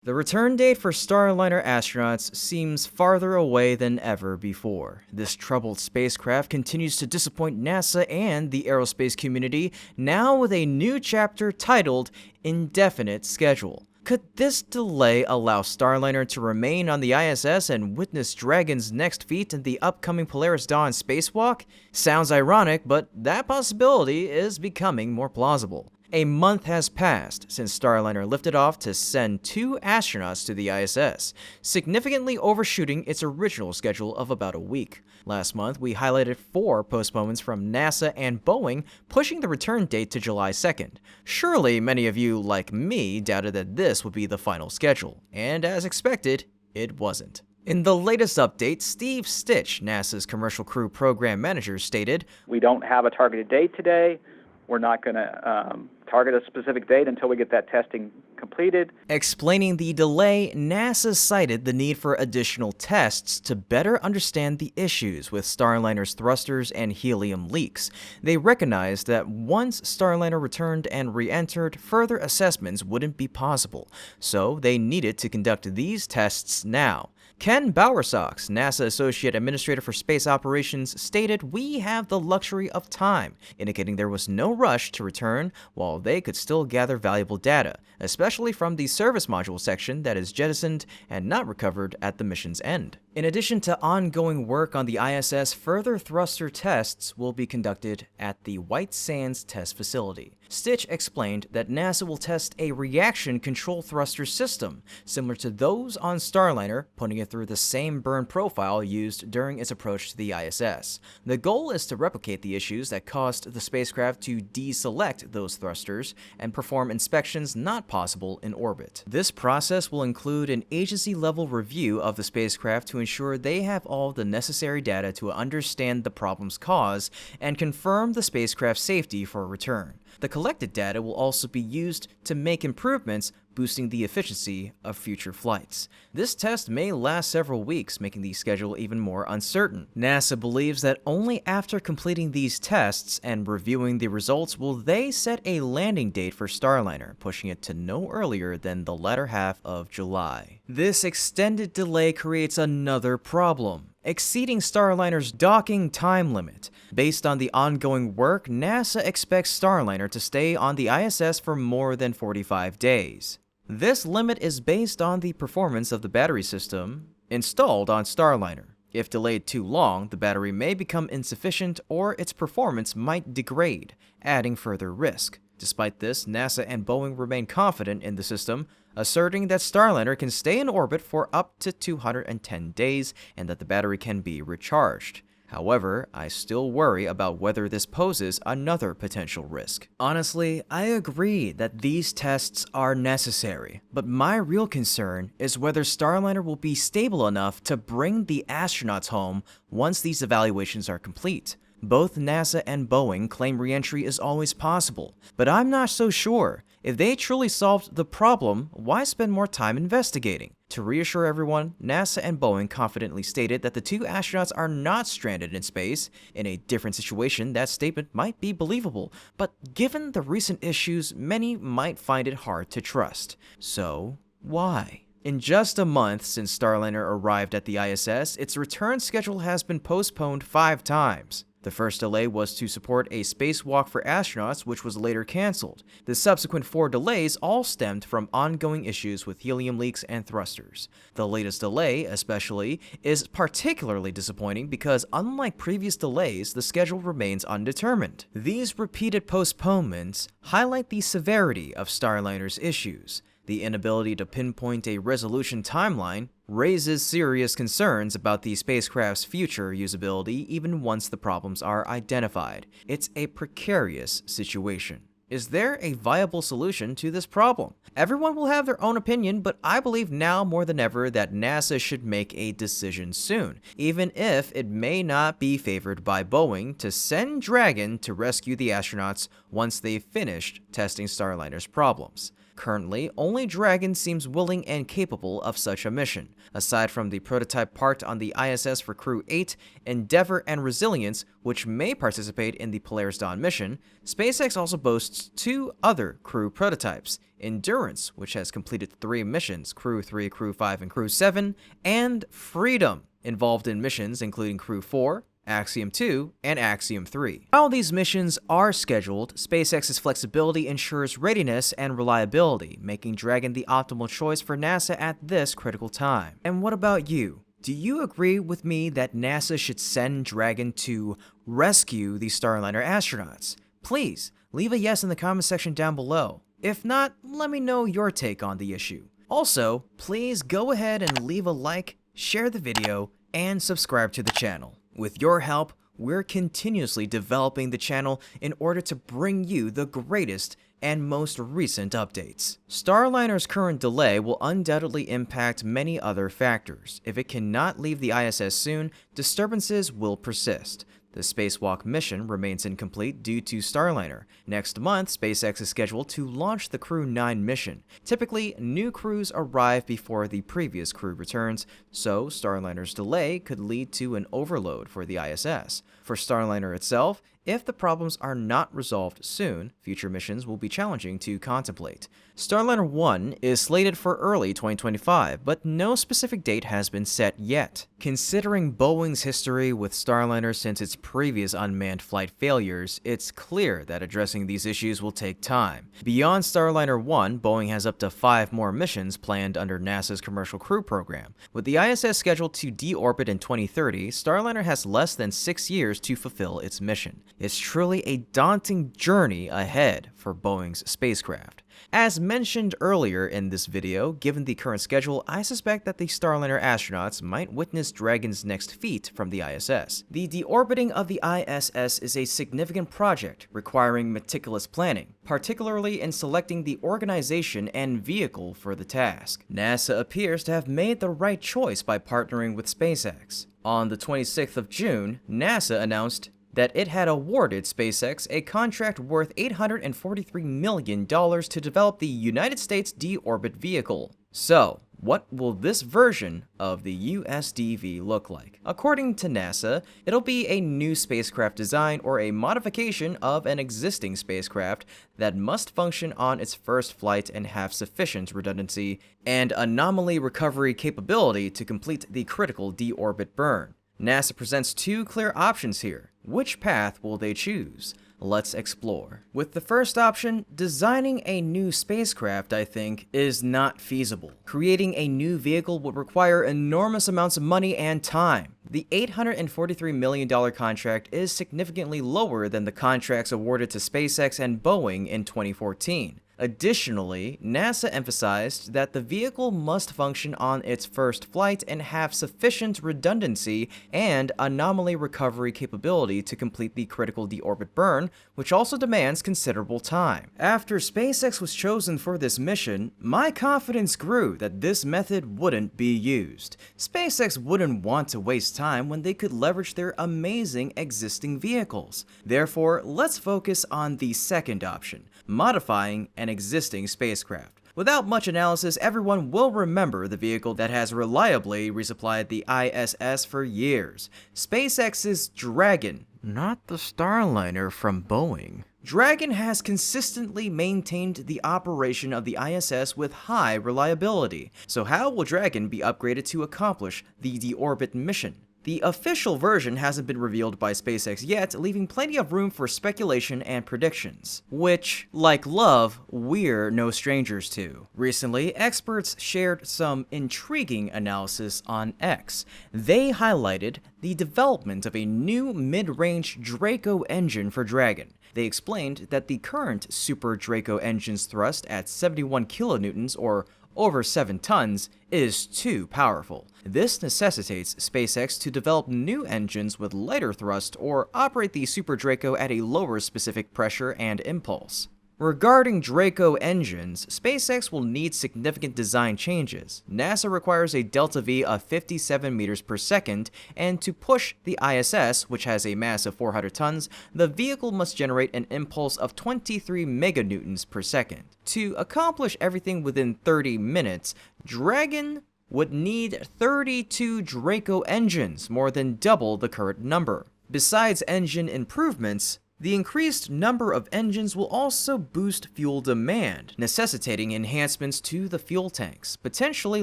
The return date for Starliner astronauts seems farther away than ever before. This troubled spacecraft continues to disappoint NASA and the aerospace community, now with a new chapter titled Indefinite Schedule. Could this delay allow Starliner to remain on the ISS and witness Dragon's next feat in the upcoming Polaris Dawn spacewalk? Sounds ironic, but that possibility is becoming more plausible. A month has passed since Starliner lifted off to send 2 astronauts to the ISS, significantly overshooting its original schedule of about a week. Last month, we highlighted 4 postponements from NASA and Boeing, pushing the return date to July 2nd. Surely many of you, like me, doubted that this would be the final schedule, and as expected, it wasn't. In the latest update, Steve Stitch, NASA's Commercial Crew Program Manager, stated, "We don't have a targeted date today. We're not going to target a specific date until we get that testing completed." Explaining the delay, NASA cited the need for additional tests to better understand the issues with Starliner's thrusters and helium leaks. They recognized that once Starliner returned and re-entered, further assessments wouldn't be possible, so they needed to conduct these tests now. Ken Bowersox, NASA Associate Administrator for Space Operations, stated, "We have the luxury of time," indicating there was no rush to return while they could still gather valuable data, especially from the service module section that is jettisoned and not recovered at the mission's end. In addition to ongoing work on the ISS, further thruster tests will be conducted at the White Sands Test Facility. Stitch explained that NASA will test a reaction control thruster system, similar to those on Starliner, putting it through the same burn profile used during its approach to the ISS. The goal is to replicate the issues that caused the spacecraft to deselect those thrusters and perform inspections not possible in orbit. This process will include an agency-level review of the spacecraft to ensure they have all the necessary data to understand the problem's cause and confirm the spacecraft's safety for return. The collected data will also be used to make improvements, boosting the efficiency of future flights. This test may last several weeks, making the schedule even more uncertain. NASA believes that only after completing these tests and reviewing the results will they set a landing date for Starliner, pushing it to no earlier than the latter half of July. This extended delay creates another problem: exceeding Starliner's docking time limit. Based on the ongoing work, NASA expects Starliner to stay on the ISS for more than 45 days. This limit is based on the performance of the battery system installed on Starliner. If delayed too long, the battery may become insufficient or its performance might degrade, adding further risk. Despite this, NASA and Boeing remain confident in the system, asserting that Starliner can stay in orbit for up to 210 days and that the battery can be recharged. However, I still worry about whether this poses another potential risk. Honestly, I agree that these tests are necessary, but my real concern is whether Starliner will be stable enough to bring the astronauts home once these evaluations are complete. Both NASA and Boeing claim re-entry is always possible, but I'm not so sure. If they truly solved the problem, why spend more time investigating? To reassure everyone, NASA and Boeing confidently stated that the 2 astronauts are not stranded in space. In a different situation, that statement might be believable, but given the recent issues, many might find it hard to trust. So, why? In just a month since Starliner arrived at the ISS, its return schedule has been postponed 5 times. The first delay was to support a spacewalk for astronauts, which was later canceled. The subsequent 4 delays all stemmed from ongoing issues with helium leaks and thrusters. The latest delay, especially, is particularly disappointing because, unlike previous delays, the schedule remains undetermined. These repeated postponements highlight the severity of Starliner's issues. The inability to pinpoint a resolution timeline raises serious concerns about the spacecraft's future usability even once the problems are identified. It's a precarious situation. Is there a viable solution to this problem? Everyone will have their own opinion, but I believe now more than ever that NASA should make a decision soon, even if it may not be favored by Boeing to send Dragon to rescue the astronauts once they've finished testing Starliner's problems. Currently, only Dragon seems willing and capable of such a mission. Aside from the prototype parked on the ISS for Crew 8, Endeavor and Resilience, which may participate in the Polaris Dawn mission, SpaceX also boasts 2 other crew prototypes: Endurance, which has completed 3 missions, Crew 3, Crew 5, and Crew 7, and Freedom, involved in missions including Crew 4, Axiom 2, and Axiom 3. While these missions are scheduled, SpaceX's flexibility ensures readiness and reliability, making Dragon the optimal choice for NASA at this critical time. And what about you? Do you agree with me that NASA should send Dragon to rescue the Starliner astronauts? Please, leave a yes in the comment section down below. If not, let me know your take on the issue. Also, please go ahead and leave a like, share the video, and subscribe to the channel. With your help, we're continuously developing the channel in order to bring you the greatest and most recent updates. Starliner's current delay will undoubtedly impact many other factors. If it cannot leave the ISS soon, disturbances will persist. The spacewalk mission remains incomplete due to Starliner. Next month, SpaceX is scheduled to launch the Crew 9 mission. Typically, new crews arrive before the previous crew returns, so Starliner's delay could lead to an overload for the ISS. For Starliner itself, if the problems are not resolved soon, future missions will be challenging to contemplate. Starliner 1 is slated for early 2025, but no specific date has been set yet. Considering Boeing's history with Starliner since its previous unmanned flight failures, it's clear that addressing these issues will take time. Beyond Starliner 1, Boeing has up to 5 more missions planned under NASA's Commercial Crew Program. With the ISS scheduled to deorbit in 2030, Starliner has less than 6 years to fulfill its mission. It's truly a daunting journey ahead for Boeing's spacecraft. As mentioned earlier in this video, given the current schedule, I suspect that the Starliner astronauts might witness Dragon's next feat from the ISS. The deorbiting of the ISS is a significant project requiring meticulous planning, particularly in selecting the organization and vehicle for the task. NASA appears to have made the right choice by partnering with SpaceX. On the 26th of June, NASA announced that it had awarded SpaceX a contract worth $843 million to develop the United States deorbit vehicle. So, what will this version of the USDV look like? According to NASA, it'll be a new spacecraft design or a modification of an existing spacecraft that must function on its first flight and have sufficient redundancy and anomaly recovery capability to complete the critical deorbit burn. NASA presents 2 clear options here. Which path will they choose? Let's explore. With the first option, designing a new spacecraft, I think, is not feasible. Creating a new vehicle would require enormous amounts of money and time. The $843 million contract is significantly lower than the contracts awarded to SpaceX and Boeing in 2014. Additionally, NASA emphasized that the vehicle must function on its first flight and have sufficient redundancy and anomaly recovery capability to complete the critical deorbit burn, which also demands considerable time. After SpaceX was chosen for this mission, my confidence grew that this method wouldn't be used. SpaceX wouldn't want to waste time when they could leverage their amazing existing vehicles. Therefore, let's focus on the second option, modifying an existing spacecraft. Without much analysis, everyone will remember the vehicle that has reliably resupplied the ISS for years, SpaceX's Dragon, not the Starliner from Boeing. Dragon has consistently maintained the operation of the ISS with high reliability, so how will Dragon be upgraded to accomplish the deorbit mission? The official version hasn't been revealed by SpaceX yet, leaving plenty of room for speculation and predictions, which, like love, we're no strangers to. Recently, experts shared some intriguing analysis on X. They highlighted the development of a new mid-range Draco engine for Dragon. They explained that the current Super Draco engine's thrust at 71 kilonewtons, or over 7 tons, is too powerful. This necessitates SpaceX to develop new engines with lighter thrust or operate the Super Draco at a lower specific pressure and impulse. Regarding Draco engines, SpaceX will need significant design changes. NASA requires a delta V of 57 meters per second, and to push the ISS, which has a mass of 400 tons, the vehicle must generate an impulse of 23 meganewtons per second. To accomplish everything within 30 minutes, Dragon would need 32 Draco engines, more than double the current number. Besides engine improvements, the increased number of engines will also boost fuel demand, necessitating enhancements to the fuel tanks, potentially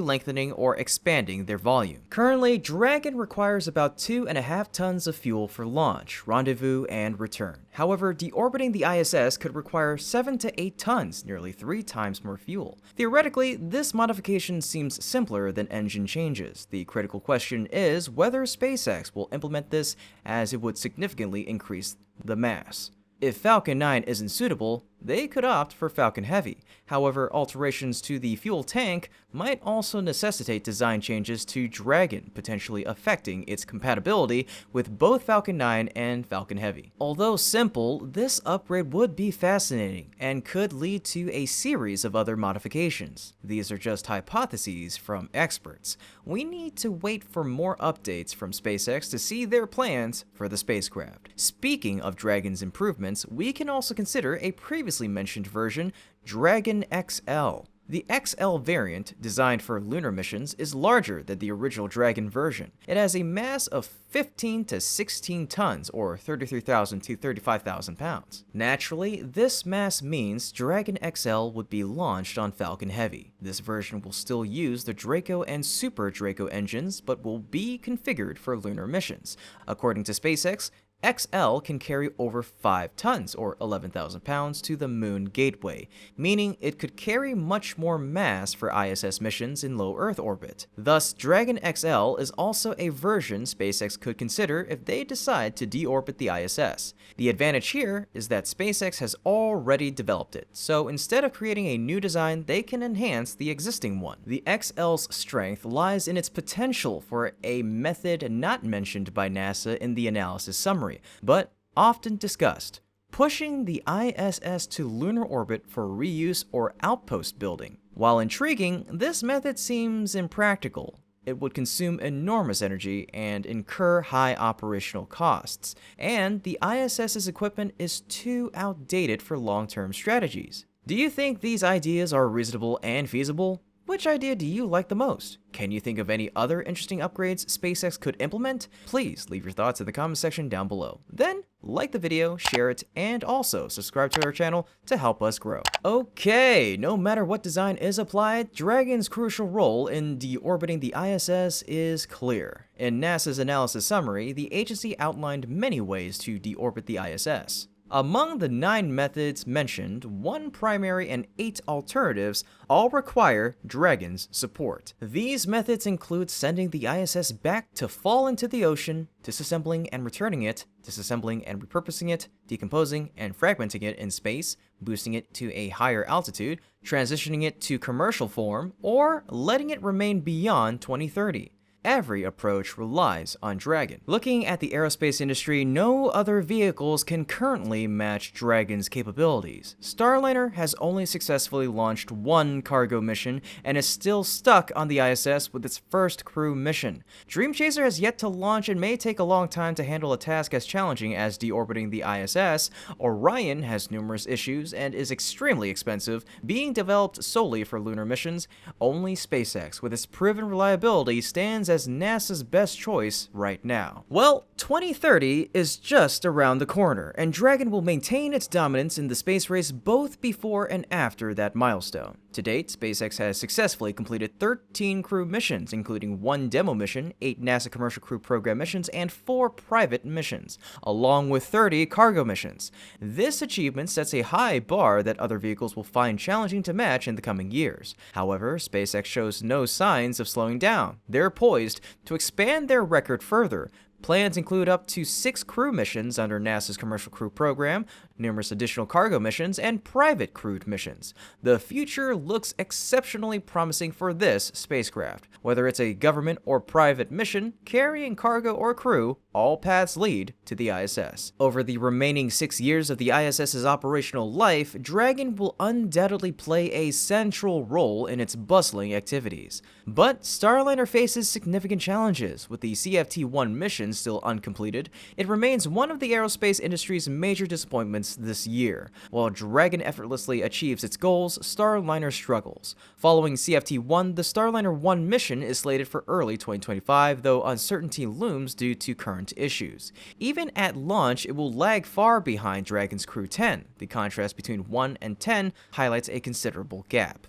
lengthening or expanding their volume. Currently, Dragon requires about 2.5 tons of fuel for launch, rendezvous, and return. However, deorbiting the ISS could require 7 to 8 tons, nearly 3 times more fuel. Theoretically, this modification seems simpler than engine changes. The critical question is whether SpaceX will implement this, as it would significantly increase the mass. If Falcon 9 isn't suitable, they could opt for Falcon Heavy. However, alterations to the fuel tank might also necessitate design changes to Dragon, potentially affecting its compatibility with both Falcon 9 and Falcon Heavy. Although simple, this upgrade would be fascinating and could lead to a series of other modifications. These are just hypotheses from experts. We need to wait for more updates from SpaceX to see their plans for the spacecraft. Speaking of Dragon's improvements, we can also consider a previously mentioned version, Dragon XL. The XL variant, designed for lunar missions, is larger than the original Dragon version. It has a mass of 15 to 16 tons, or 33,000 to 35,000 pounds. Naturally, this mass means Dragon XL would be launched on Falcon Heavy. This version will still use the Draco and Super Draco engines, but will be configured for lunar missions. According to SpaceX, XL can carry over 5 tons, or 11,000 pounds, to the Moon Gateway, meaning it could carry much more mass for ISS missions in low Earth orbit. Thus, Dragon XL is also a version SpaceX could consider if they decide to deorbit the ISS. The advantage here is that SpaceX has already developed it, so instead of creating a new design, they can enhance the existing one. The XL's strength lies in its potential for a method not mentioned by NASA in the analysis summary, but often discussed: pushing the ISS to lunar orbit for reuse or outpost building. While intriguing, this method seems impractical. It would consume enormous energy and incur high operational costs, and the ISS's equipment is too outdated for long-term strategies. Do you think these ideas are reasonable and feasible? Which idea do you like the most? Can you think of any other interesting upgrades SpaceX could implement? Please leave your thoughts in the comment section down below. Then, like the video, share it, and also subscribe to our channel to help us grow. Okay, no matter what design is applied, Dragon's crucial role in deorbiting the ISS is clear. In NASA's analysis summary, the agency outlined many ways to deorbit the ISS. Among the 9 methods mentioned, 1 primary and 8 alternatives all require Dragon's support. These methods include sending the ISS back to fall into the ocean, disassembling and returning it, disassembling and repurposing it, decomposing and fragmenting it in space, boosting it to a higher altitude, transitioning it to commercial form, or letting it remain beyond 2030. Every approach relies on Dragon. Looking at the aerospace industry, no other vehicles can currently match Dragon's capabilities. Starliner has only successfully launched 1 cargo mission and is still stuck on the ISS with its first crew mission. Dream Chaser has yet to launch and may take a long time to handle a task as challenging as deorbiting the ISS. Orion has numerous issues and is extremely expensive, being developed solely for lunar missions. Only SpaceX, with its proven reliability, stands as NASA's best choice right now. Well, 2030 is just around the corner, and Dragon will maintain its dominance in the space race both before and after that milestone. To date, SpaceX has successfully completed 13 crew missions, including 1 demo mission, 8 NASA commercial crew program missions, and 4 private missions, along with 30 cargo missions. This achievement sets a high bar that other vehicles will find challenging to match in the coming years. However, SpaceX shows no signs of slowing down. They're poised to expand their record further. Plans include up to 6 crew missions under NASA's Commercial Crew Program, numerous additional cargo missions, and private crewed missions. The future looks exceptionally promising for this spacecraft. Whether it's a government or private mission, carrying cargo or crew, all paths lead to the ISS. Over the remaining 6 years of the ISS's operational life, Dragon will undoubtedly play a central role in its bustling activities. But Starliner faces significant challenges. With the CFT-1 mission still uncompleted, it remains one of the aerospace industry's major disappointments this year. While Dragon effortlessly achieves its goals, Starliner struggles. Following CFT-1, the Starliner 1 mission is slated for early 2025, though uncertainty looms due to current issues. Even at launch, it will lag far behind Dragon's Crew 10. The contrast between 1 and 10 highlights a considerable gap.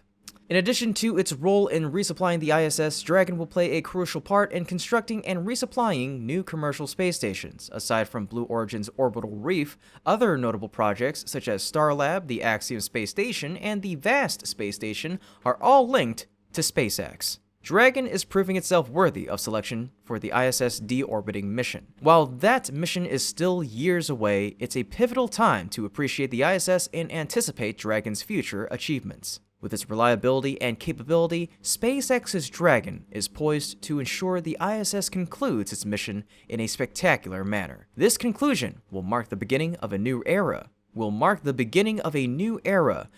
In addition to its role in resupplying the ISS, Dragon will play a crucial part in constructing and resupplying new commercial space stations. Aside from Blue Origin's orbital reef, other notable projects such as Starlab, the Axiom Space Station, and the VAST Space Station are all linked to SpaceX. Dragon is proving itself worthy of selection for the ISS deorbiting mission. While that mission is still years away, it's a pivotal time to appreciate the ISS and anticipate Dragon's future achievements. With its reliability and capability, SpaceX's Dragon is poised to ensure the ISS concludes its mission in a spectacular manner. This conclusion will mark the beginning of a new era.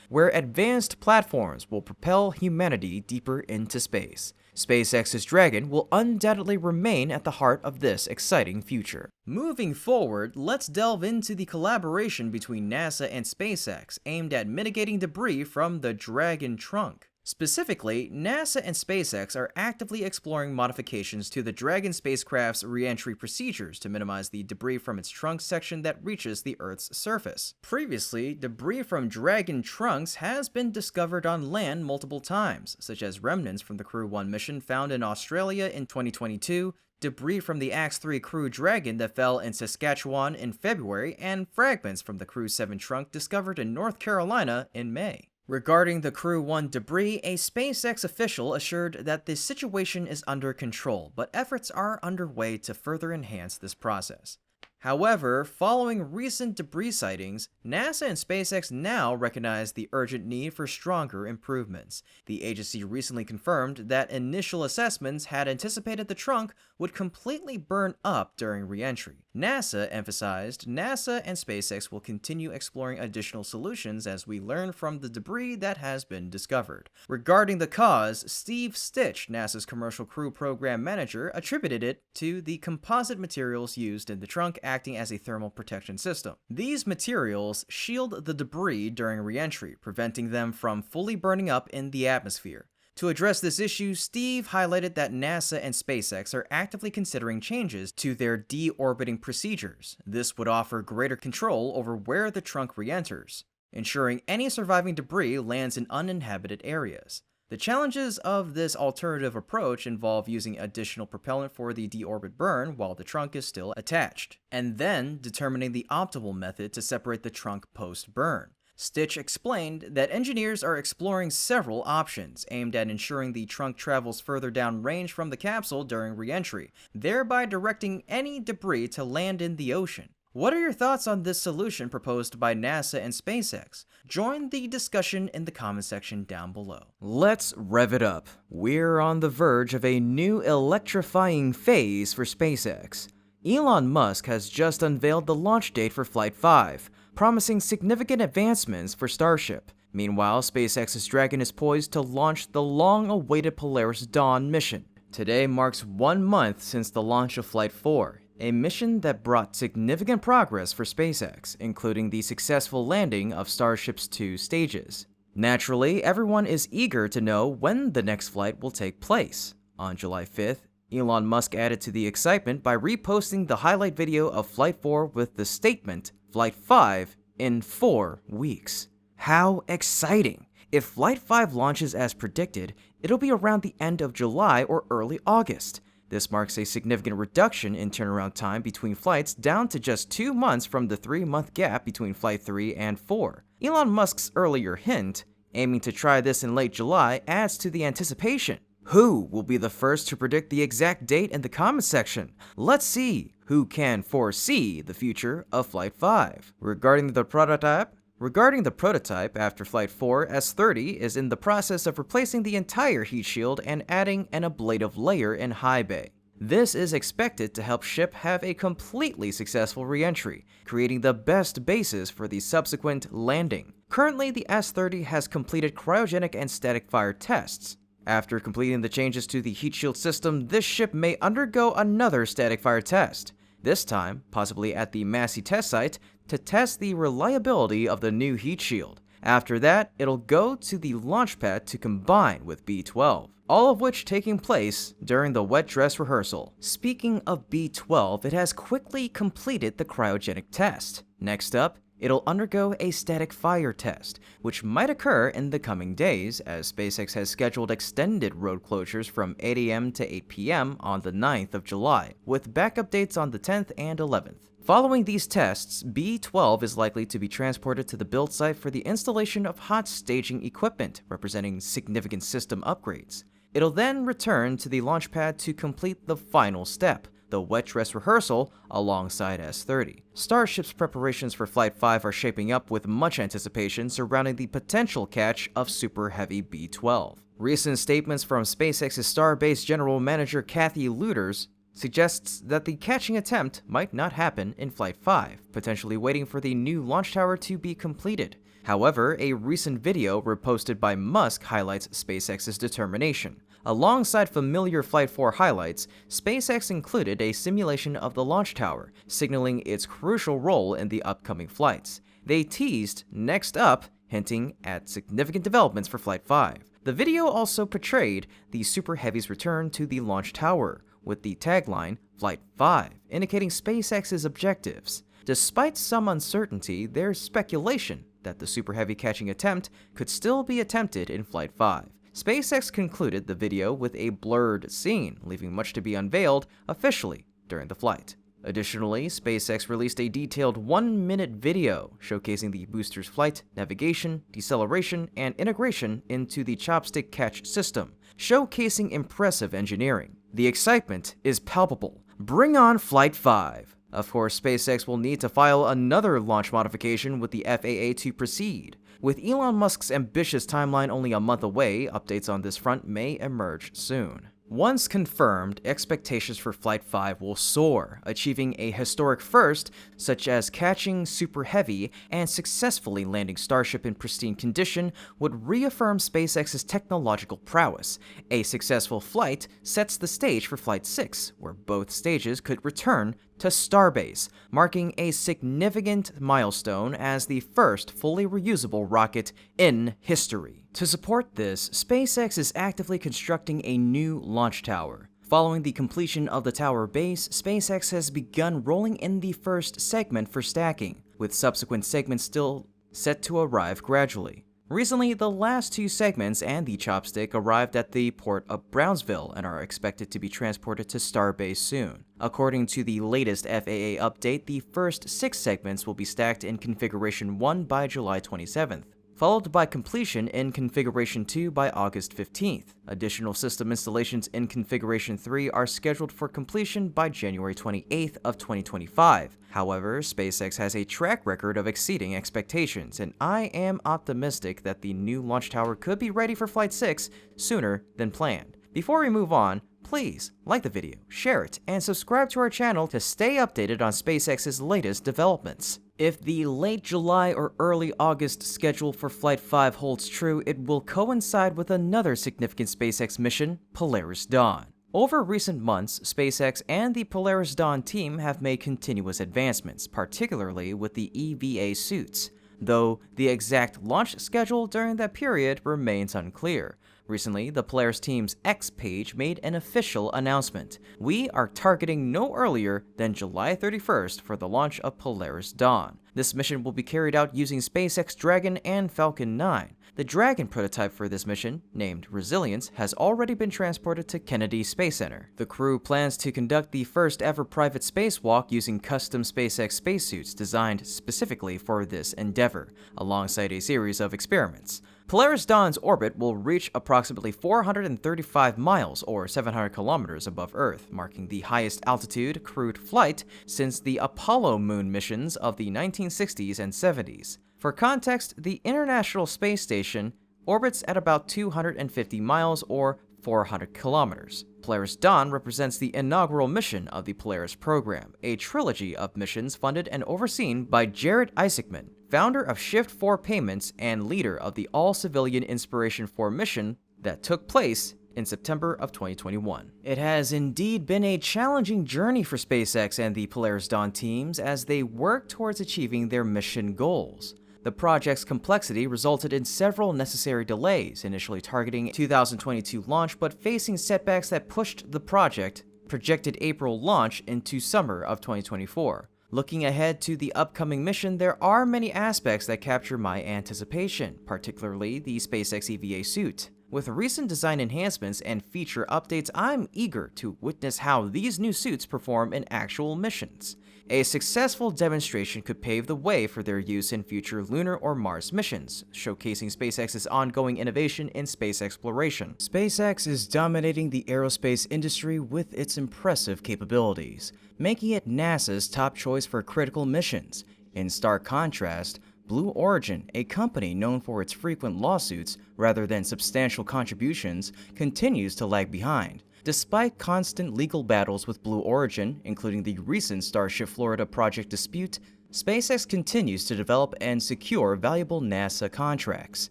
Where advanced platforms will propel humanity deeper into space. SpaceX's Dragon will undoubtedly remain at the heart of this exciting future. Moving forward, let's delve into the collaboration between NASA and SpaceX aimed at mitigating debris from the Dragon trunk. Specifically, NASA and SpaceX are actively exploring modifications to the Dragon spacecraft's re-entry procedures to minimize the debris from its trunk section that reaches the Earth's surface. Previously, debris from Dragon trunks has been discovered on land multiple times, such as remnants from the Crew 1 mission found in Australia in 2022, debris from the AX-3 Crew Dragon that fell in Saskatchewan in February, and fragments from the Crew 7 trunk discovered in North Carolina in May. Regarding the Crew 1 debris, a SpaceX official assured that the situation is under control, but efforts are underway to further enhance this process. However, following recent debris sightings, NASA and SpaceX now recognize the urgent need for stronger improvements. The agency recently confirmed that initial assessments had anticipated the trunk would completely burn up during re-entry. NASA emphasized NASA and SpaceX will continue exploring additional solutions as we learn from the debris that has been discovered. Regarding the cause, Steve Stitch, NASA's Commercial Crew Program Manager, attributed it to the composite materials used in the trunk acting as a thermal protection system. These materials shield the debris during re-entry, preventing them from fully burning up in the atmosphere. To address this issue, Steve highlighted that NASA and SpaceX are actively considering changes to their deorbiting procedures. This would offer greater control over where the trunk re-enters, ensuring any surviving debris lands in uninhabited areas. The challenges of this alternative approach involve using additional propellant for the deorbit burn while the trunk is still attached, and then determining the optimal method to separate the trunk post-burn. Stitch explained that engineers are exploring several options aimed at ensuring the trunk travels further downrange from the capsule during re-entry, thereby directing any debris to land in the ocean. What are your thoughts on this solution proposed by NASA and SpaceX? Join the discussion in the comment section down below. Let's rev it up. We're on the verge of a new electrifying phase for SpaceX. Elon Musk has just unveiled the launch date for Flight 5, promising significant advancements for Starship. Meanwhile, SpaceX's Dragon is poised to launch the long-awaited Polaris Dawn mission. Today marks 1 month since the launch of Flight 4, a mission that brought significant progress for SpaceX, including the successful landing of Starship's 2 stages. Naturally, everyone is eager to know when the next flight will take place. On July 5th, Elon Musk added to the excitement by reposting the highlight video of Flight 4 with the statement, Flight 5 in 4 weeks. How exciting! If Flight 5 launches as predicted, it'll be around the end of July or early August. This marks a significant reduction in turnaround time between flights down to just 2 months from the 3-month gap between Flight 3 and 4. Elon Musk's earlier hint, aiming to try this in late July, adds to the anticipation. Who will be the first to predict the exact date in the comments section? Let's see who can foresee the future of Flight 5. Regarding the prototype, after Flight 4, S30 is in the process of replacing the entire heat shield and adding an ablative layer in high bay. This is expected to help ship have a completely successful re-entry, creating the best basis for the subsequent landing. Currently, the S30 has completed cryogenic and static fire tests. After completing the changes to the heat shield system, this ship may undergo another static fire test, this time possibly at the Massey test site, to test the reliability of the new heat shield. After that, it'll go to the launch pad to combine with B-12, all of which taking place during the wet dress rehearsal. Speaking of B-12, it has quickly completed the cryogenic test. Next up, it'll undergo a static fire test, which might occur in the coming days as SpaceX has scheduled extended road closures from 8 a.m. to 8 p.m. on the 9th of July, with backup dates on the 10th and 11th. Following these tests, B-12 is likely to be transported to the build site for the installation of hot staging equipment, representing significant system upgrades. It'll then return to the launch pad to complete the final step, the wet dress rehearsal alongside S30. Starship's preparations for Flight 5 are shaping up with much anticipation surrounding the potential catch of Super Heavy B-12. Recent statements from SpaceX's Starbase General Manager Kathy Luters suggests that the catching attempt might not happen in Flight 5, potentially waiting for the new launch tower to be completed. However, a recent video reposted by Musk highlights SpaceX's determination. Alongside familiar Flight 4 highlights, SpaceX included a simulation of the launch tower, signaling its crucial role in the upcoming flights. They teased "Next Up," hinting at significant developments for Flight 5. The video also portrayed the Super Heavy's return to the launch tower, with the tagline "Flight 5," indicating SpaceX's objectives. Despite some uncertainty, there's speculation that the Super Heavy catching attempt could still be attempted in Flight 5. SpaceX concluded the video with a blurred scene, leaving much to be unveiled officially during the flight. Additionally, SpaceX released a detailed 1-minute video showcasing the booster's flight, navigation, deceleration, and integration into the chopstick catch system, showcasing impressive engineering. The excitement is palpable. Bring on Flight 5! Of course, SpaceX will need to file another launch modification with the FAA to proceed. With Elon Musk's ambitious timeline only a month away, updates on this front may emerge soon. Once confirmed, expectations for Flight 5 will soar, achieving a historic first, such as catching Super Heavy and successfully landing Starship in pristine condition would reaffirm SpaceX's technological prowess. A successful flight sets the stage for Flight 6, where both stages could return to Starbase, marking a significant milestone as the first fully reusable rocket in history. To support this, SpaceX is actively constructing a new launch tower. Following the completion of the tower base, SpaceX has begun rolling in the first segment for stacking, with subsequent segments still set to arrive gradually. Recently, the last two segments and the chopstick arrived at the port of Brownsville and are expected to be transported to Starbase soon. According to the latest FAA update, the first 6 segments will be stacked in Configuration 1 by July 27th. Followed by completion in Configuration 2 by August 15th. Additional system installations in Configuration 3 are scheduled for completion by January 28th of 2025. However, SpaceX has a track record of exceeding expectations, and I am optimistic that the new launch tower could be ready for Flight 6 sooner than planned. Before we move on, please like the video, share it, and subscribe to our channel to stay updated on SpaceX's latest developments. If the late July or early August schedule for Flight 5 holds true, it will coincide with another significant SpaceX mission, Polaris Dawn. Over recent months, SpaceX and the Polaris Dawn team have made continuous advancements, particularly with the EVA suits, though the exact launch schedule during that period remains unclear. Recently, the Polaris team's X page made an official announcement. We are targeting no earlier than July 31st for the launch of Polaris Dawn. This mission will be carried out using SpaceX Dragon and Falcon 9. The Dragon prototype for this mission, named Resilience, has already been transported to Kennedy Space Center. The crew plans to conduct the first ever private spacewalk using custom SpaceX spacesuits designed specifically for this endeavor, alongside a series of experiments. Polaris Dawn's orbit will reach approximately 435 miles or 700 kilometers above Earth, marking the highest altitude crewed flight since the Apollo moon missions of the 1960s and 70s. For context, the International Space Station orbits at about 250 miles or 400 kilometers. Polaris Dawn represents the inaugural mission of the Polaris program, a trilogy of missions funded and overseen by Jared Isaacman, founder of Shift 4 Payments and leader of the all-civilian Inspiration 4 mission that took place in September of 2021. It has indeed been a challenging journey for SpaceX and the Polaris Dawn teams as they work towards achieving their mission goals. The project's complexity resulted in several necessary delays, initially targeting a 2022 launch but facing setbacks that pushed the projected April launch into summer of 2024. Looking ahead to the upcoming mission, there are many aspects that capture my anticipation, particularly the SpaceX EVA suit. With recent design enhancements and feature updates, I'm eager to witness how these new suits perform in actual missions. A successful demonstration could pave the way for their use in future lunar or Mars missions, showcasing SpaceX's ongoing innovation in space exploration. SpaceX is dominating the aerospace industry with its impressive capabilities, making it NASA's top choice for critical missions. In stark contrast, Blue Origin, a company known for its frequent lawsuits rather than substantial contributions, continues to lag behind. Despite constant legal battles with Blue Origin, including the recent Starship Florida project dispute, SpaceX continues to develop and secure valuable NASA contracts.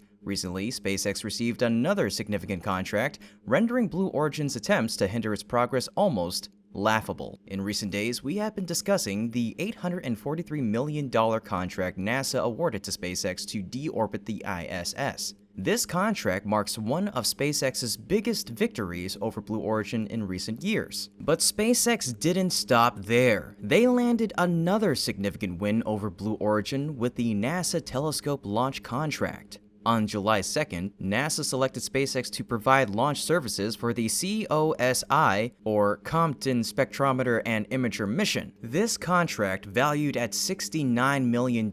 Recently, SpaceX received another significant contract, rendering Blue Origin's attempts to hinder its progress almost laughable. In recent days, we have been discussing the $843 million contract NASA awarded to SpaceX to deorbit the ISS. This contract marks one of SpaceX's biggest victories over Blue Origin in recent years. But SpaceX didn't stop there. They landed another significant win over Blue Origin with the NASA Telescope launch contract. On July 2nd, NASA selected SpaceX to provide launch services for the COSI, or Compton Spectrometer and Imager mission. This contract, valued at $69 million,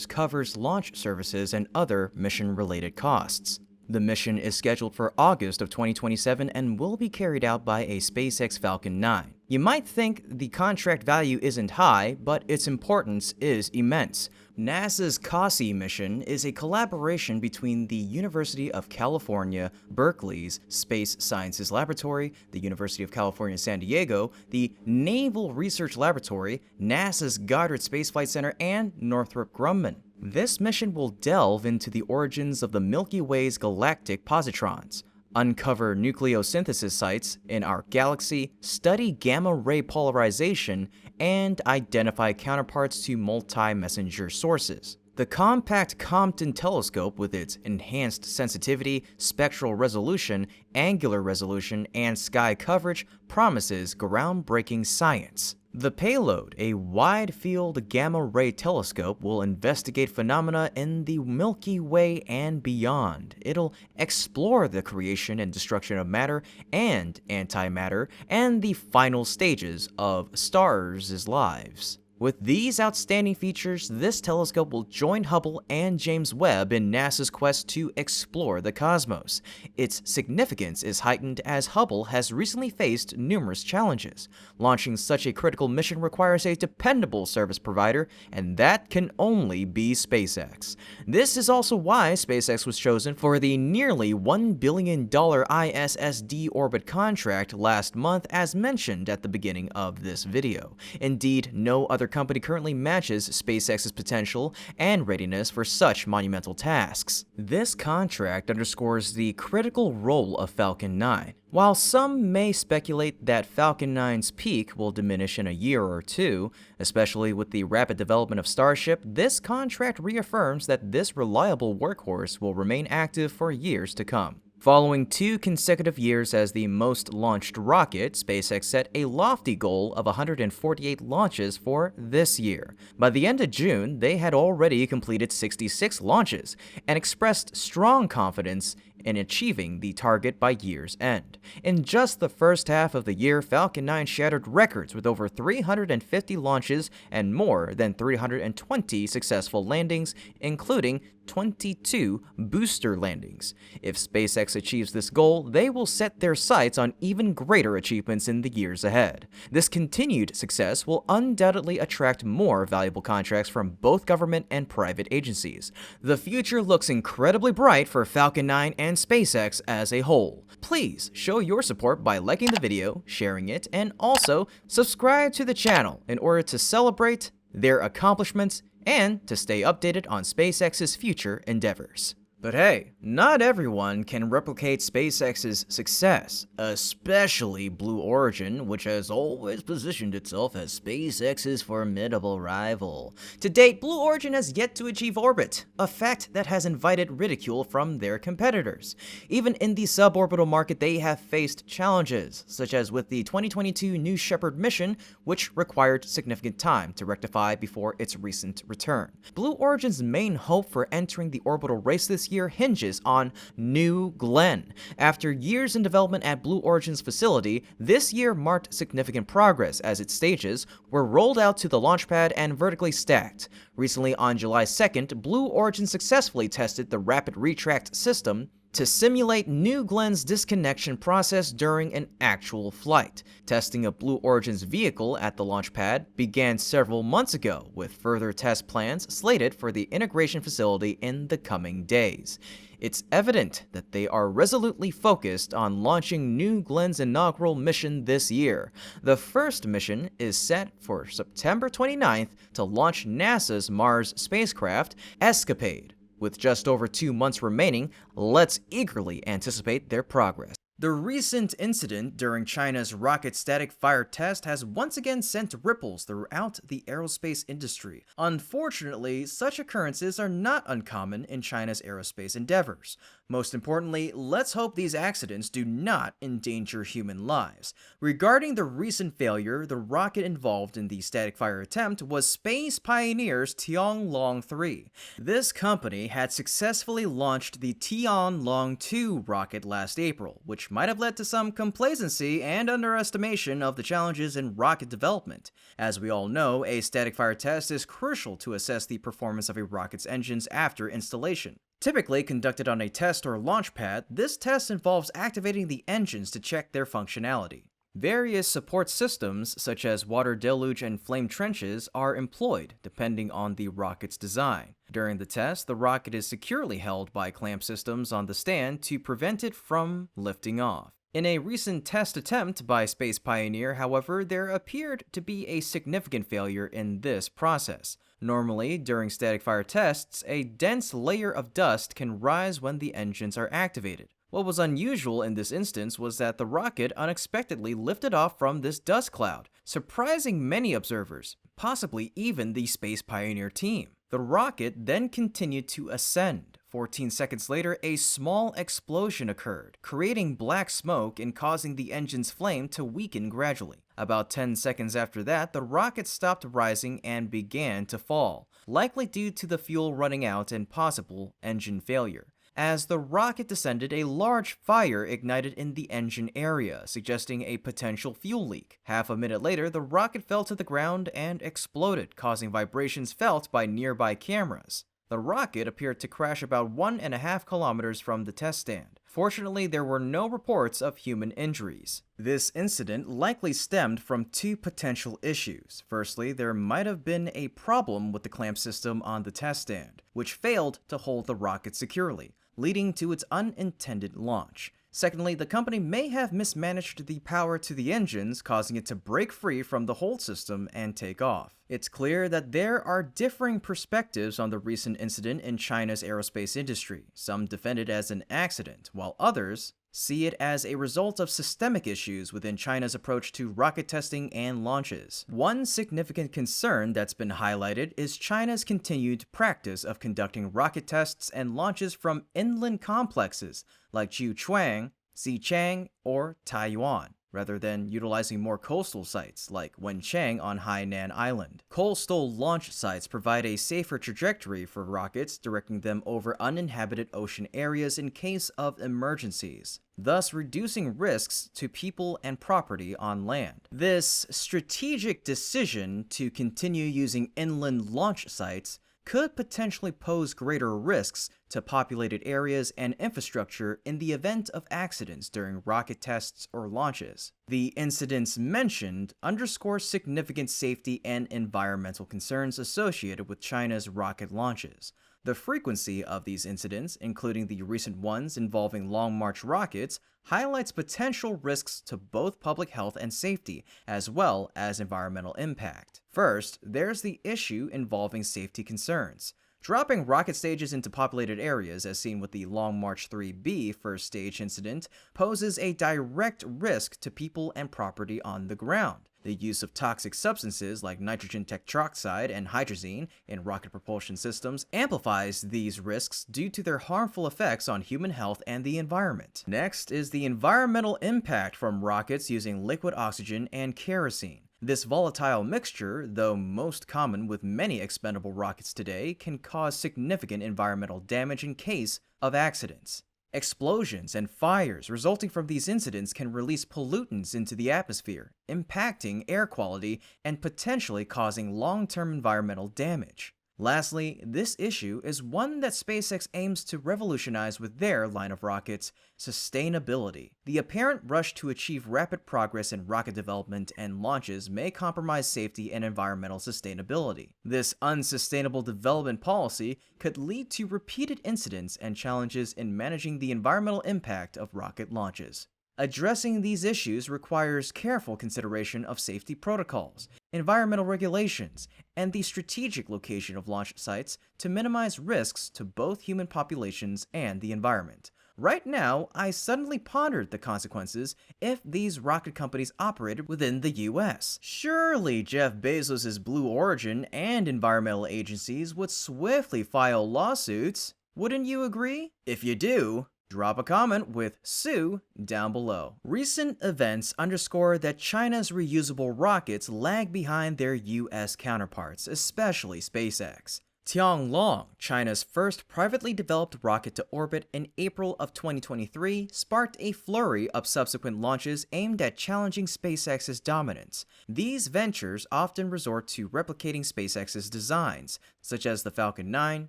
covers launch services and other mission-related costs. The mission is scheduled for August of 2027 and will be carried out by a SpaceX Falcon 9. You might think the contract value isn't high, but its importance is immense. NASA's COSI mission is a collaboration between the University of California, Berkeley's Space Sciences Laboratory, the University of California, San Diego, the Naval Research Laboratory, NASA's Goddard Space Flight Center, and Northrop Grumman. This mission will delve into the origins of the Milky Way's galactic positrons, uncover nucleosynthesis sites in our galaxy, study gamma-ray polarization, and identify counterparts to multi-messenger sources. The compact Compton telescope, with its enhanced sensitivity, spectral resolution, angular resolution, and sky coverage, promises groundbreaking science. The payload, a wide-field gamma-ray telescope, will investigate phenomena in the Milky Way and beyond. It'll explore the creation and destruction of matter and antimatter and the final stages of stars' lives. With these outstanding features, this telescope will join Hubble and James Webb in NASA's quest to explore the cosmos. Its significance is heightened as Hubble has recently faced numerous challenges. Launching such a critical mission requires a dependable service provider, and that can only be SpaceX. This is also why SpaceX was chosen for the nearly $1 billion ISS Deorbit contract last month, as mentioned at the beginning of this video. Indeed, no other company currently matches SpaceX's potential and readiness for such monumental tasks. This contract underscores the critical role of Falcon 9. While some may speculate that Falcon 9's peak will diminish in a year or two, especially with the rapid development of Starship, this contract reaffirms that this reliable workhorse will remain active for years to come. Following 2 consecutive years as the most launched rocket, SpaceX set a lofty goal of 148 launches for this year. By the end of June, they had already completed 66 launches and expressed strong confidence in achieving the target by year's end. In just the first half of the year, Falcon 9 shattered records with over 350 launches and more than 320 successful landings, including 22 booster landings. If SpaceX achieves this goal, they will set their sights on even greater achievements in the years ahead. This continued success will undoubtedly attract more valuable contracts from both government and private agencies. The future looks incredibly bright for Falcon 9 and SpaceX as a whole. Please show your support by liking the video, sharing it, and also subscribe to the channel in order to celebrate their accomplishments and to stay updated on SpaceX's future endeavors. But hey, not everyone can replicate SpaceX's success, especially Blue Origin, which has always positioned itself as SpaceX's formidable rival. To date, Blue Origin has yet to achieve orbit, a fact that has invited ridicule from their competitors. Even in the suborbital market, they have faced challenges, such as with the 2022 New Shepard mission, which required significant time to rectify before its recent return. Blue Origin's main hope for entering the orbital race this year hinges on New Glenn. After years in development at Blue Origin's facility, this year marked significant progress as its stages were rolled out to the launch pad and vertically stacked. Recently, on July 2nd, Blue Origin successfully tested the rapid retract system to simulate New Glenn's disconnection process during an actual flight. Testing of Blue Origin's vehicle at the launch pad began several months ago, with further test plans slated for the integration facility in the coming days. It's evident that they are resolutely focused on launching New Glenn's inaugural mission this year. The first mission is set for September 29th to launch NASA's Mars spacecraft, Escapade. With just over 2 months remaining, let's eagerly anticipate their progress. The recent incident during China's rocket static fire test has once again sent ripples throughout the aerospace industry. Unfortunately, such occurrences are not uncommon in China's aerospace endeavors. Most importantly, let's hope these accidents do not endanger human lives. Regarding the recent failure, the rocket involved in the static fire attempt was Space Pioneer's Tong Long 3. This company had successfully launched the Tian Long 2 rocket last April, which might have led to some complacency and underestimation of the challenges in rocket development. As we all know, a static fire test is crucial to assess the performance of a rocket's engines after installation. Typically conducted on a test or launch pad, this test involves activating the engines to check their functionality. Various support systems, such as water deluge and flame trenches, are employed depending on the rocket's design. During the test, the rocket is securely held by clamp systems on the stand to prevent it from lifting off. In a recent test attempt by Space Pioneer, however, there appeared to be a significant failure in this process. Normally, during static fire tests, a dense layer of dust can rise when the engines are activated. What was unusual in this instance was that the rocket unexpectedly lifted off from this dust cloud, surprising many observers, possibly even the Space Pioneer team. The rocket then continued to ascend. 14 seconds later, a small explosion occurred, creating black smoke and causing the engine's flame to weaken gradually. About 10 seconds after that, the rocket stopped rising and began to fall, likely due to the fuel running out and possible engine failure. As the rocket descended, a large fire ignited in the engine area, suggesting a potential fuel leak. Half a minute later, the rocket fell to the ground and exploded, causing vibrations felt by nearby cameras. The rocket appeared to crash about 1.5 kilometers from the test stand. Fortunately, there were no reports of human injuries. This incident likely stemmed from two potential issues. Firstly, there might have been a problem with the clamp system on the test stand, which failed to hold the rocket securely, leading to its unintended launch. Secondly, the company may have mismanaged the power to the engines, causing it to break free from the hold system and take off. It's clear that there are differing perspectives on the recent incident in China's aerospace industry. Some defend it as an accident, while others see it as a result of systemic issues within China's approach to rocket testing and launches. One significant concern that's been highlighted is China's continued practice of conducting rocket tests and launches from inland complexes like Jiuquan, Xichang, or Taiwan. rather than utilizing more coastal sites like Wenchang on Hainan Island. Coastal launch sites provide a safer trajectory for rockets, directing them over uninhabited ocean areas in case of emergencies, thus reducing risks to people and property on land. This strategic decision to continue using inland launch sites could potentially pose greater risks to populated areas and infrastructure in the event of accidents during rocket tests or launches. The incidents mentioned underscore significant safety and environmental concerns associated with China's rocket launches. The frequency of these incidents, including the recent ones involving Long March rockets, highlights potential risks to both public health and safety, as well as environmental impact. First, there's the issue involving safety concerns. Dropping rocket stages into populated areas, as seen with the Long March 3B first stage incident, poses a direct risk to people and property on the ground. The use of toxic substances like nitrogen tetroxide and hydrazine in rocket propulsion systems amplifies these risks due to their harmful effects on human health and the environment. Next is the environmental impact from rockets using liquid oxygen and kerosene. This volatile mixture, though most common with many expendable rockets today, can cause significant environmental damage in case of accidents. Explosions and fires resulting from these incidents can release pollutants into the atmosphere, impacting air quality and potentially causing long-term environmental damage. Lastly, this issue is one that SpaceX aims to revolutionize with their line of rockets: sustainability. The apparent rush to achieve rapid progress in rocket development and launches may compromise safety and environmental sustainability. This unsustainable development policy could lead to repeated incidents and challenges in managing the environmental impact of rocket launches. Addressing these issues requires careful consideration of safety protocols, environmental regulations, and the strategic location of launch sites to minimize risks to both human populations and the environment. Right now, I suddenly pondered the consequences if these rocket companies operated within the US. Surely Jeff Bezos' Blue Origin and environmental agencies would swiftly file lawsuits. Wouldn't you agree? If you do, drop a comment with "Sue" down below. Recent events underscore that China's reusable rockets lag behind their US counterparts, especially SpaceX. Tong Long, China's first privately developed rocket to orbit in April of 2023, sparked a flurry of subsequent launches aimed at challenging SpaceX's dominance. These ventures often resort to replicating SpaceX's designs, such as the Falcon 9,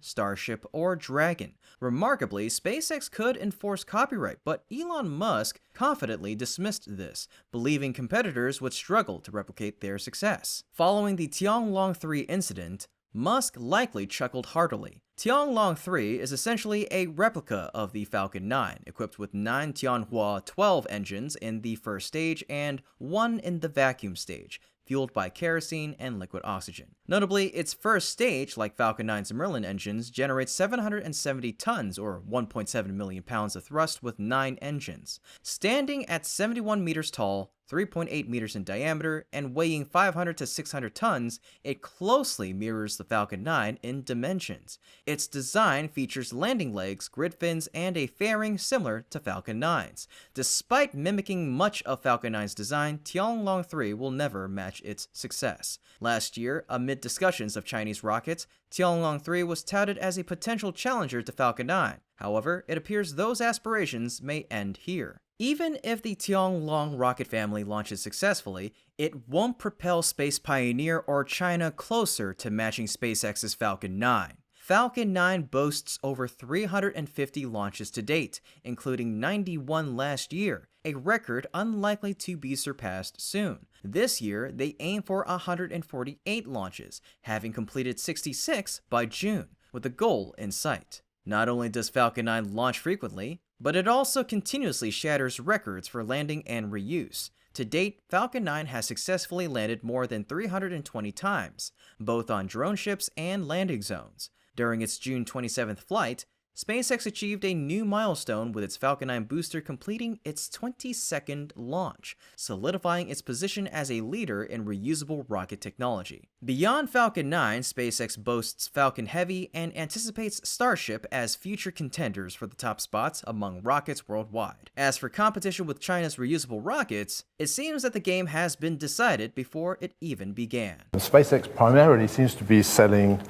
Starship, or Dragon. Remarkably, SpaceX could enforce copyright, but Elon Musk confidently dismissed this, believing competitors would struggle to replicate their success. Following the Tong Long 3 incident, Musk likely chuckled heartily. Tong Long 3 is essentially a replica of the Falcon 9, equipped with 9 Tianhua 12 engines in the first stage and 1 in the vacuum stage, fueled by kerosene and liquid oxygen. Notably, its first stage, like Falcon 9's Merlin engines, generates 770 tons or 1.7 million pounds of thrust with 9 engines. Standing at 71 meters tall, 3.8 meters in diameter, and weighing 500 to 600 tons, it closely mirrors the Falcon 9 in dimensions. Its design features landing legs, grid fins, and a fairing similar to Falcon 9's. Despite mimicking much of Falcon 9's design, Tong Long 3 will never match its success. Last year, amid discussions of Chinese rockets, Tong Long 3 was touted as a potential challenger to Falcon 9. However, it appears those aspirations may end here. Even if the Tong Long rocket family launches successfully, it won't propel Space Pioneer or China closer to matching SpaceX's Falcon 9. Falcon 9 boasts over 350 launches to date, including 91 last year, a record unlikely to be surpassed soon. This year, they aim for 148 launches, having completed 66 by June, with a goal in sight. Not only does Falcon 9 launch frequently, but it also continuously shatters records for landing and reuse. To date, Falcon 9 has successfully landed more than 320 times, both on drone ships and landing zones. During its June 27th flight, SpaceX achieved a new milestone with its Falcon 9 booster completing its 22nd launch, solidifying its position as a leader in reusable rocket technology. Beyond Falcon 9, SpaceX boasts Falcon Heavy and anticipates Starship as future contenders for the top spots among rockets worldwide. As for competition with China's reusable rockets, it seems that the game has been decided before it even began. SpaceX primarily seems to be selling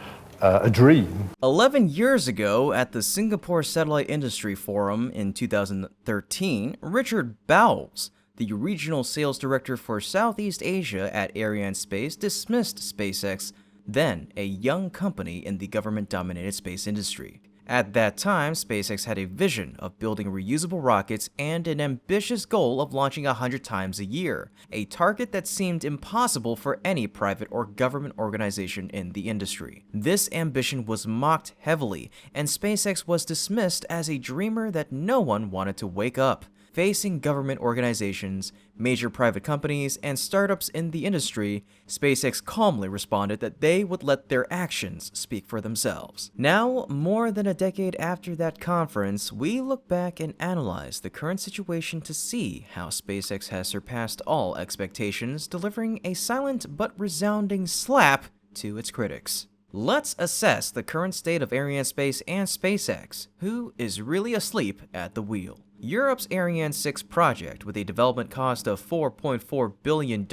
a dream. 11 years ago, at the Singapore Satellite Industry Forum in 2013, Richard Bowles, the regional sales director for Southeast Asia at Ariane Space, dismissed SpaceX, then a young company in the government-dominated space industry. At that time, SpaceX had a vision of building reusable rockets and an ambitious goal of launching 100 times a year, a target that seemed impossible for any private or government organization in the industry. This ambition was mocked heavily, and SpaceX was dismissed as a dreamer that no one wanted to wake up. Facing government organizations, major private companies, and startups in the industry, SpaceX calmly responded that they would let their actions speak for themselves. Now, more than a decade after that conference, we look back and analyze the current situation to see how SpaceX has surpassed all expectations, delivering a silent but resounding slap to its critics. Let's assess the current state of Ariane Space and SpaceX, who is really asleep at the wheel. Europe's Ariane 6 project, with a development cost of $4.4 billion,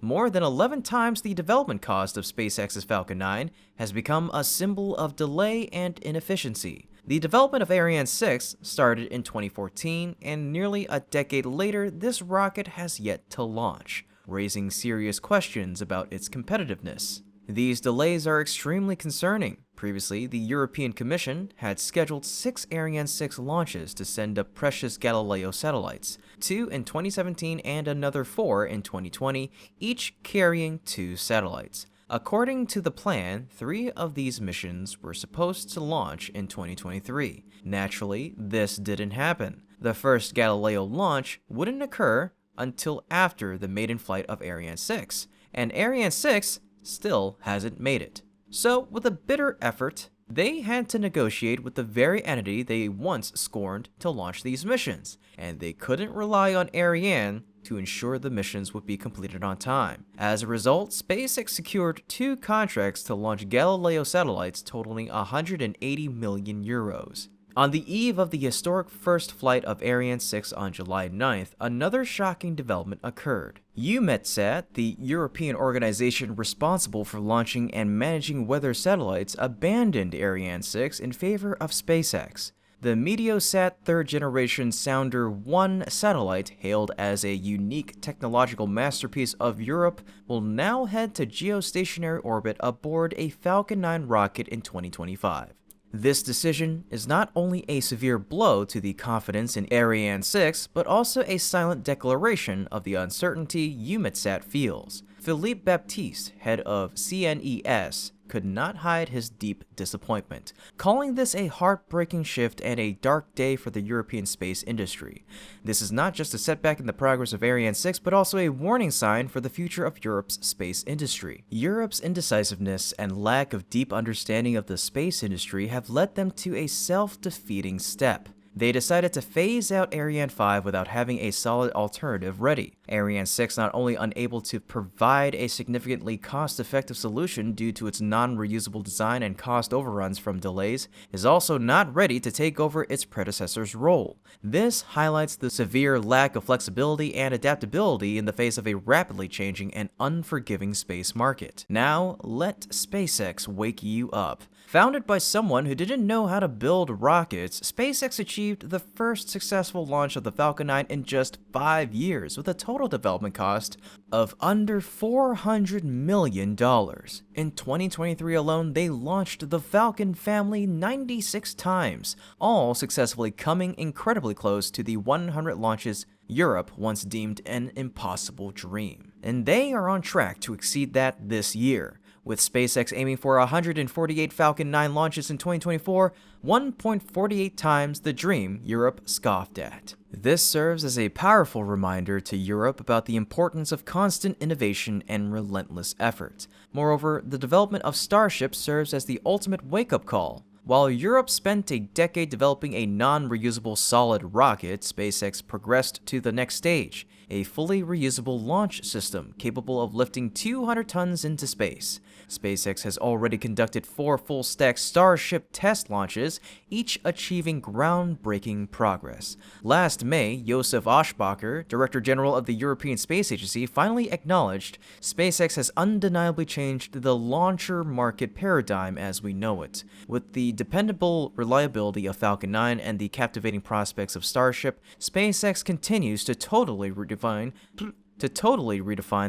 more than 11 times the development cost of SpaceX's Falcon 9, has become a symbol of delay and inefficiency. The development of Ariane 6 started in 2014, and nearly a decade later, this rocket has yet to launch, raising serious questions about its competitiveness. These delays are extremely concerning. Previously, the European Commission had scheduled 6 Ariane 6 launches to send up precious Galileo satellites, 2 in 2017 and another 4 in 2020, each carrying 2 satellites. According to the plan, 3 of these missions were supposed to launch in 2023. Naturally, this didn't happen. The first Galileo launch wouldn't occur until after the maiden flight of Ariane 6, and Ariane 6 still hasn't made it. So, with a bitter effort, they had to negotiate with the very entity they once scorned to launch these missions, and they couldn't rely on Ariane to ensure the missions would be completed on time. As a result, SpaceX secured 2 contracts to launch Galileo satellites totaling 180 million euros. On the eve of the historic first flight of Ariane 6 on July 9th, another shocking development occurred. EUMETSAT, the European organization responsible for launching and managing weather satellites, abandoned Ariane 6 in favor of SpaceX. The Meteosat third-generation Sounder 1 satellite, hailed as a unique technological masterpiece of Europe, will now head to geostationary orbit aboard a Falcon 9 rocket in 2025. This decision is not only a severe blow to the confidence in Ariane 6, but also a silent declaration of the uncertainty EUMETSAT feels. Philippe Baptiste, head of CNES, could not hide his deep disappointment, calling this a heartbreaking shift and a dark day for the European space industry. This is not just a setback in the progress of Ariane 6, but also a warning sign for the future of Europe's space industry. Europe's indecisiveness and lack of deep understanding of the space industry have led them to a self-defeating step. They decided to phase out Ariane 5 without having a solid alternative ready. Ariane 6, not only unable to provide a significantly cost-effective solution due to its non-reusable design and cost overruns from delays, is also not ready to take over its predecessor's role. This highlights the severe lack of flexibility and adaptability in the face of a rapidly changing and unforgiving space market. Now, let SpaceX wake you up. Founded by someone who didn't know how to build rockets, SpaceX achieved the first successful launch of the Falcon 9 in just 5 years, with a total development cost of under $400 million. In 2023 alone, they launched the Falcon family 96 times, all successfully coming incredibly close to the 100 launches Europe once deemed an impossible dream. And they are on track to exceed that this year, with SpaceX aiming for 148 Falcon 9 launches in 2024, 1.48 times the dream Europe scoffed at. This serves as a powerful reminder to Europe about the importance of constant innovation and relentless effort. Moreover, the development of Starship serves as the ultimate wake-up call. While Europe spent a decade developing a non-reusable solid rocket, SpaceX progressed to the next stage, a fully reusable launch system capable of lifting 200 tons into space. SpaceX has already conducted 4 full-stack Starship test launches, each achieving groundbreaking progress. Last May, Josef Aschbacher, Director General of the European Space Agency, finally acknowledged SpaceX has undeniably changed the launcher market paradigm as we know it. With the dependable reliability of Falcon 9 and the captivating prospects of Starship, SpaceX continues to totally redefine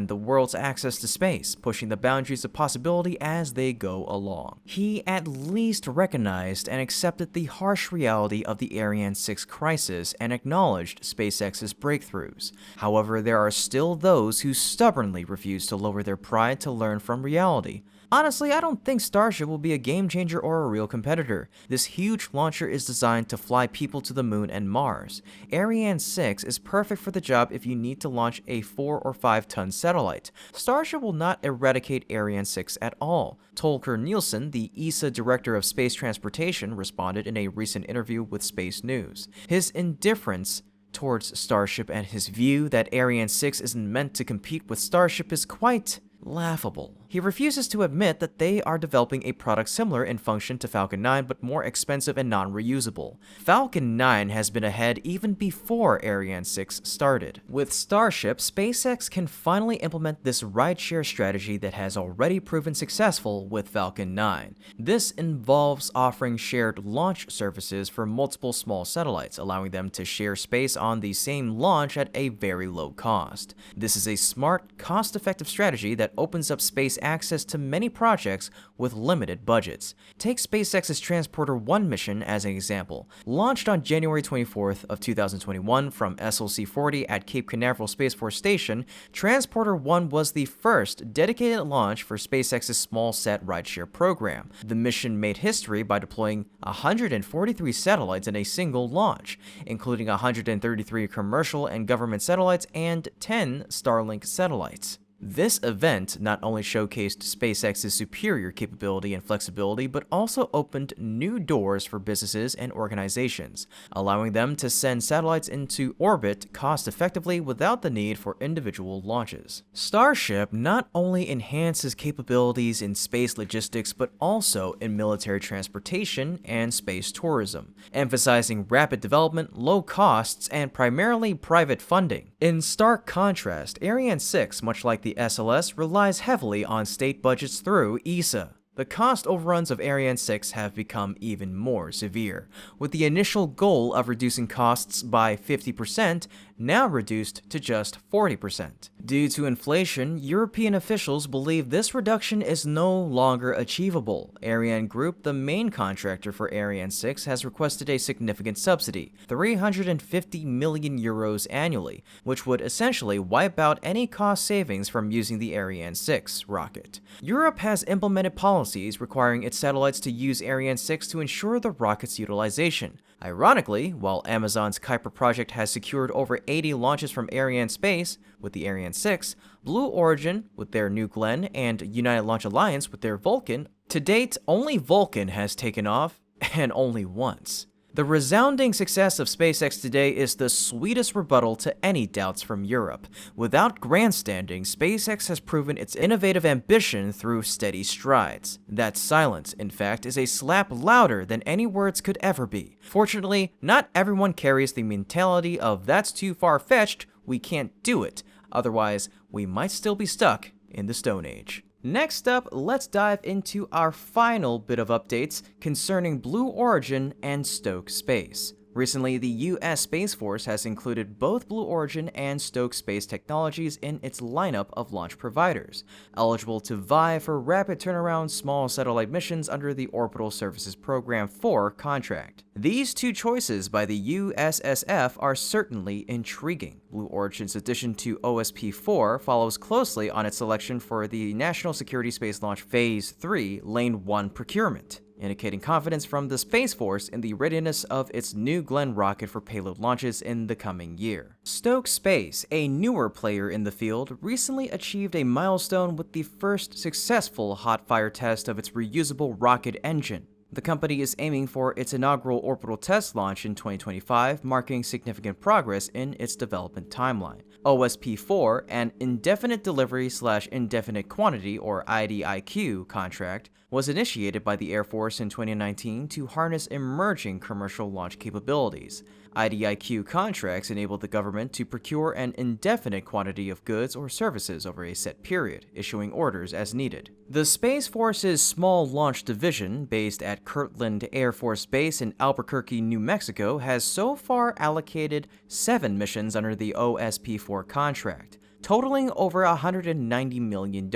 the world's access to space, pushing the boundaries of possibility as they go along. He at least recognized and accepted the harsh reality of the Ariane 6 crisis and acknowledged SpaceX's breakthroughs. However, there are still those who stubbornly refuse to lower their pride to learn from reality. Honestly, I don't think Starship will be a game changer or a real competitor. This huge launcher is designed to fly people to the moon and Mars. Ariane 6 is perfect for the job if you need to launch a 4 or 5 ton satellite. Starship will not eradicate Ariane 6 at all. Tolker Nielsen, the ESA Director of Space Transportation, responded in a recent interview with Space News. His indifference towards Starship and his view that Ariane 6 isn't meant to compete with Starship is quite laughable. He refuses to admit that they are developing a product similar in function to Falcon 9 but more expensive and non-reusable. Falcon 9 has been ahead even before Ariane 6 started. With Starship, SpaceX can finally implement this rideshare strategy that has already proven successful with Falcon 9. This involves offering shared launch services for multiple small satellites, allowing them to share space on the same launch at a very low cost. This is a smart, cost-effective strategy that opens up space access to many projects with limited budgets. Take SpaceX's Transporter-1 mission as an example. Launched on January 24th of 2021 from SLC-40 at Cape Canaveral Space Force Station, Transporter-1 was the first dedicated launch for SpaceX's small-sat rideshare program. The mission made history by deploying 143 satellites in a single launch, including 133 commercial and government satellites and 10 Starlink satellites. This event not only showcased SpaceX's superior capability and flexibility, but also opened new doors for businesses and organizations, allowing them to send satellites into orbit cost-effectively without the need for individual launches. Starship not only enhances capabilities in space logistics, but also in military transportation and space tourism, emphasizing rapid development, low costs, and primarily private funding. In stark contrast, Ariane 6, much like the SLS, relies heavily on state budgets through ESA. The cost overruns of Ariane 6 have become even more severe, with the initial goal of reducing costs by 50% now reduced to just 40%. Due to inflation, European officials believe this reduction is no longer achievable. Ariane Group, the main contractor for Ariane 6, has requested a significant subsidy, 350 million euros annually, which would essentially wipe out any cost savings from using the Ariane 6 rocket. Europe has implemented policies requiring its satellites to use Ariane 6 to ensure the rocket's utilization. Ironically, while Amazon's Kuiper project has secured over 80 launches from Ariane space with the Ariane 6, Blue Origin with their New Glenn, and United Launch Alliance with their Vulcan, to date, only Vulcan has taken off, and only once. The resounding success of SpaceX today is the sweetest rebuttal to any doubts from Europe. Without grandstanding, SpaceX has proven its innovative ambition through steady strides. That silence, in fact, is a slap louder than any words could ever be. Fortunately, not everyone carries the mentality of "that's too far-fetched, we can't do it," otherwise we might still be stuck in the Stone Age. Next up, let's dive into our final bit of updates concerning Blue Origin and Stoke Space. Recently, the U.S. Space Force has included both Blue Origin and Stoke Space technologies in its lineup of launch providers, eligible to vie for rapid turnaround small satellite missions under the Orbital Services Program 4 contract. These two choices by the USSF are certainly intriguing. Blue Origin's addition to OSP-4 follows closely on its selection for the National Security Space Launch Phase 3 Lane 1 procurement, indicating confidence from the Space Force in the readiness of its New Glenn rocket for payload launches in the coming year. Stoke Space, a newer player in the field, recently achieved a milestone with the first successful hot fire test of its reusable rocket engine. The company is aiming for its inaugural orbital test launch in 2025, marking significant progress in its development timeline. OSP-4, an indefinite delivery/indefinite quantity or IDIQ contract, was initiated by the Air Force in 2019 to harness emerging commercial launch capabilities. IDIQ contracts enable the government to procure an indefinite quantity of goods or services over a set period, issuing orders as needed. The Space Force's Small Launch Division, based at Kirtland Air Force Base in Albuquerque, New Mexico, has so far allocated 7 missions under the OSP-4 contract, totaling over $190 million.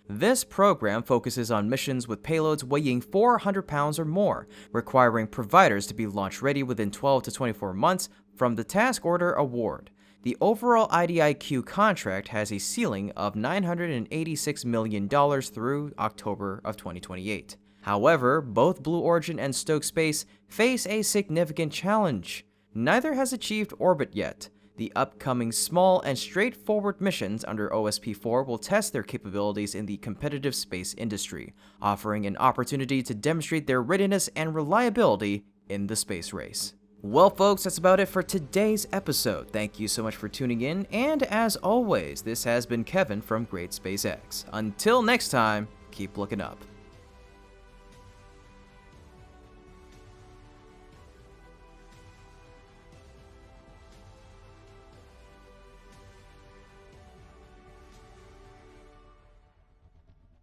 This program focuses on missions with payloads weighing 400 pounds or more, requiring providers to be launch ready within 12 to 24 months from the task order award. The overall IDIQ contract has a ceiling of $986 million through October of 2028. However, both Blue Origin and Stoke Space face a significant challenge. Neither has achieved orbit yet. The upcoming small and straightforward missions under OSP-4 will test their capabilities in the competitive space industry, offering an opportunity to demonstrate their readiness and reliability in the space race. Well, folks, that's about it for today's episode. Thank you so much for tuning in, and as always, this has been Kevin from Great SpaceX. Until next time, keep looking up.